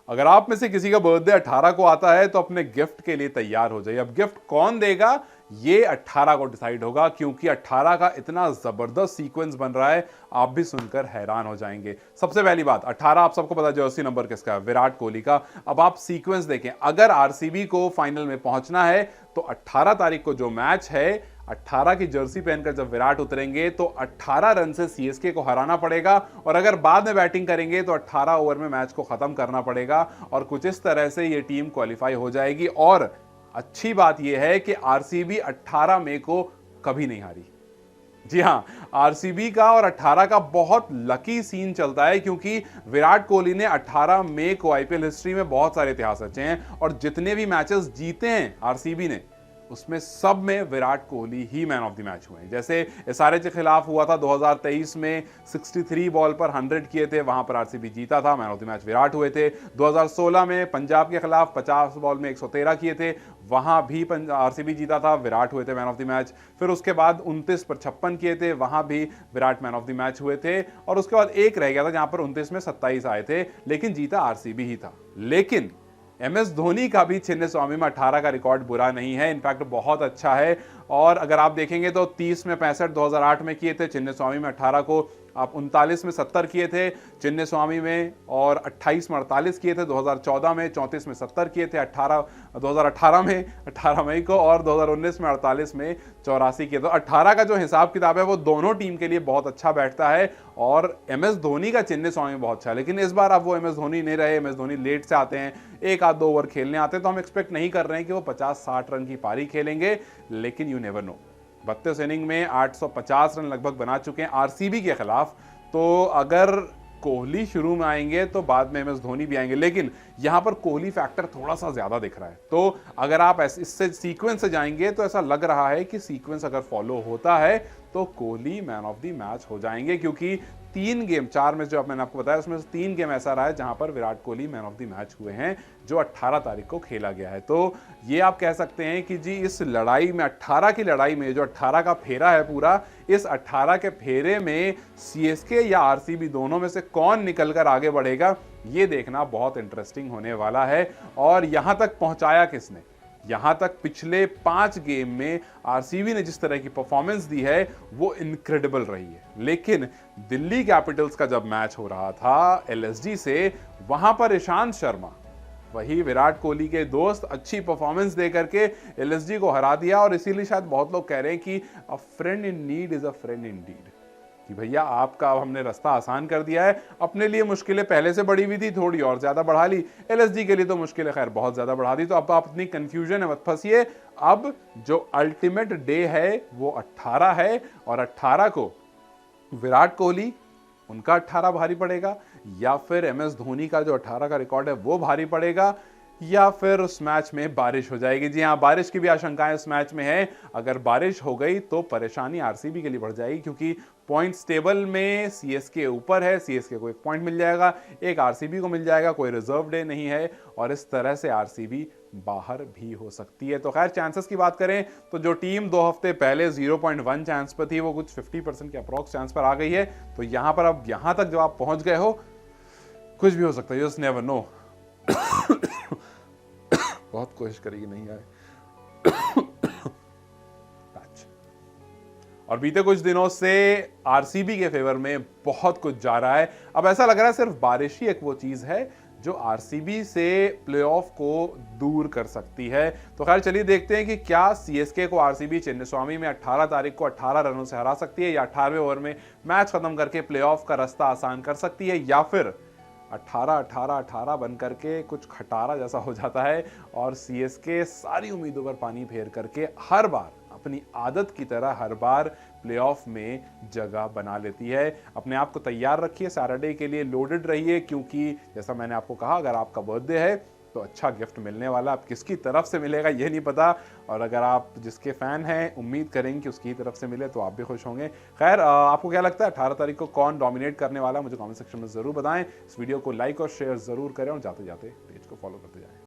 अगर आप में से किसी का बर्थडे 18 को आता है तो अपने गिफ्ट के लिए तैयार हो जाइए। अब गिफ्ट कौन देगा ये 18 को डिसाइड होगा, क्योंकि 18 का इतना जबरदस्त सीक्वेंस बन रहा है, आप भी सुनकर हैरान हो जाएंगे। सबसे पहली बात, 18 आप सबको पता है जर्सी नंबर किसका है, विराट कोहली का। अब आप सीक्वेंस देखें, अगर आरसीबी को फाइनल में पहुंचना है तो 18 तारीख को जो मैच है, 18 की जर्सी पहनकर जब विराट उतरेंगे तो 18 रन से सीएसके को हराना पड़ेगा, और अगर बाद में बैटिंग करेंगे तो 18 ओवर में मैच को खत्म करना पड़ेगा, और कुछ इस तरह से यह टीम क्वालिफाई हो जाएगी। और अच्छी बात यह है कि आरसीबी 18 मई को कभी नहीं हारी। जी हां, आरसीबी का और 18 का बहुत लकी सीन चलता है, क्योंकि विराट कोहली ने 18 मई को आईपीएल हिस्ट्री में बहुत सारे इतिहास रचे हैं, और जितने भी मैचेस जीते हैं आरसीबी ने उसमें सब में विराट कोहली ही मैन ऑफ द मैच हुए हैं। जैसे एसआरएच के खिलाफ हुआ था 2023 में, 63 बॉल पर 100 किए थे, वहां पर आरसीबी जीता था, man of the match Virat हुए थे। 2016 में पंजाब के खिलाफ 50 बॉल में 113 किए थे, वहां भी आरसीबी जीता था, विराट हुए थे मैन ऑफ द मैच। फिर उसके बाद 29 पर 56 किए थे, वहां भी Virat man of the match हुए थे, और उसके बाद एक रह गया था जहां पर 29 में 27 आए थे, लेकिन जीता आरसीबी ही था। लेकिन एमएस धोनी का भी छिन्नस्वामी में 18 का रिकॉर्ड बुरा नहीं है, इनफैक्ट बहुत अच्छा है। और अगर आप देखेंगे तो 30 में 65 2008 में किए थे, छिन्नस्वामी में 18 को आप 39 में 70 किए थे छिन्नस्वामी में, और 28 में 48 किए थे 2014 में, 34 में 70 किए थे 2018 में 18 मई को, और 2019 में 48 में 84 किए। तो 18 का जो हिसाब किताब है वो दोनों टीम के लिए बहुत अच्छा बैठता है, और एमएस धोनी का छिन्नस्वामी बहुत अच्छा है। लेकिन इस बार अब वो एमएस धोनी नहीं रहे, एमएस धोनी लेट से आते हैं, एक आध दो ओवर खेलने आते हैं, तो हम एक्सपेक्ट नहीं कर रहे हैं कि वो 50-60 रन की पारी खेलेंगे, लेकिन यू नेवर नो। 32 इनिंग में 850 रन लगभग बना चुके हैं आरसीबी के खिलाफ, तो अगर कोहली शुरू में आएंगे तो बाद में एमएस धोनी भी आएंगे, लेकिन यहां पर कोहली फैक्टर थोड़ा सा ज्यादा दिख रहा है। तो अगर आप इससे सीक्वेंस से जाएंगे तो ऐसा लग रहा है कि सीक्वेंस अगर फॉलो होता है तो Kohli man of the match हो जाएंगे, क्योंकि 3 गेम 4 में जो मैंने आपको बताया उसमें से 3 गेम ऐसा रहा है जहां पर Virat Kohli man of the match हुए हैं, जो 18 तारीख को खेला गया है। तो ये आप कह सकते हैं कि जी इस लड़ाई में, 18 की लड़ाई में, जो 18 का फेरा है पूरा, इस 18 के फेरे में सीएसके या आरसीबी दोनों में से कौन निकलकर आगे बढ़ेगा, ये देखना बहुत इंटरेस्टिंग होने वाला है। और यहां तक पहुंचाया किसने, यहां तक पिछले 5 गेम में आरसीबी ने जिस तरह की परफॉर्मेंस दी है वो इनक्रेडिबल रही है। लेकिन दिल्ली कैपिटल्स का जब मैच हो रहा था एलएसजी से, वहां पर ईशांत शर्मा, वही विराट कोहली के दोस्त, अच्छी परफॉर्मेंस दे करके एलएसजी को हरा दिया, और इसीलिए शायद बहुत लोग कह रहे हैं कि a friend in need is a friend indeed, कि भैया आपका हमने रास्ता आसान कर दिया है। अपने लिए मुश्किलें पहले से बढ़ी हुई थी, थोड़ी और ज्यादा बढ़ा ली, एलएसजी के लिए तो मुश्किलें खैर बहुत ज्यादा बढ़ा दी। तो अब आप अपनी कंफ्यूजन में मत फंसिए, अब जो अल्टीमेट डे है वो 18 है, और 18 को विराट कोहली, उनका 18 भारी पड़ेगा, या फिर एमएस धोनी का जो 18 का रिकॉर्ड है वो भारी पड़ेगा, या फिर उस मैच में बारिश हो जाएगी। जी हां, बारिश की भी आशंकाएं इस मैच में है। अगर बारिश हो गई तो परेशानी आरसीबी के लिए बढ़ जाएगी, क्योंकि पॉइंट्स टेबल में सीएसके ऊपर है, सीएसके को 1 पॉइंट मिल जाएगा, एक आरसीबी को मिल जाएगा, कोई रिजर्व डे नहीं है, और इस तरह से आरसीबी बाहर भी हो सकती है। तो खैर चांसेस की बात करें तो जो टीम 2 हफ्ते पहले 0.1 चांस पर थी, वो कुछ 50% के अप्रॉक्स चांस पर आ गई है। तो यहां पर अब यहां तक जब आप पहुंच गए हो, कुछ भी हो सकता है, यू जस्ट नेवर नो। बहुत कोशिश करेगी नहीं आए। और बीते कुछ दिनों से आरसीबी के फेवर में बहुत कुछ जा रहा है। अब ऐसा लग रहा है सिर्फ बारिश ही एक वो चीज है जो आरसीबी से प्लेऑफ को दूर कर सकती है। तो खैर चलिए देखते हैं कि क्या सीएसके को आरसीबी छिन्नस्वामी में 18 तारीख को 18 रनों से हरा सकती है, या 18वें ओवर में मैच खत्म करके प्लेऑफ का रास्ता आसान कर सकती है, या फिर 18-18-18 बन करके कुछ खटारा जैसा हो जाता है और सीएसके सारी उम्मीदों पर पानी फेर करके हर बार अपनी आदत की तरह हर बार प्लेऑफ में जगह बना लेती है। अपने आप को तैयार रखिए, सैटरडे के लिए लोडेड रहिए, क्योंकि जैसा मैंने आपको कहा, अगर आपका बर्थडे है तो अच्छा गिफ्ट मिलने वाला। अब किसकी तरफ से मिलेगा ये नहीं पता, और अगर आप जिसके फैन हैं उम्मीद करेंगे कि उसकी तरफ से मिले तो आप भी खुश होंगे। खैर आपको क्या लगता है 18 तारीख को कौन डोमिनेट करने वाला है, मुझे कमेंट सेक्शन में जरूर बताएं। इस वीडियो को लाइक और शेयर जरूर करें, और जाते जाते पेज को फॉलो करते जाएं।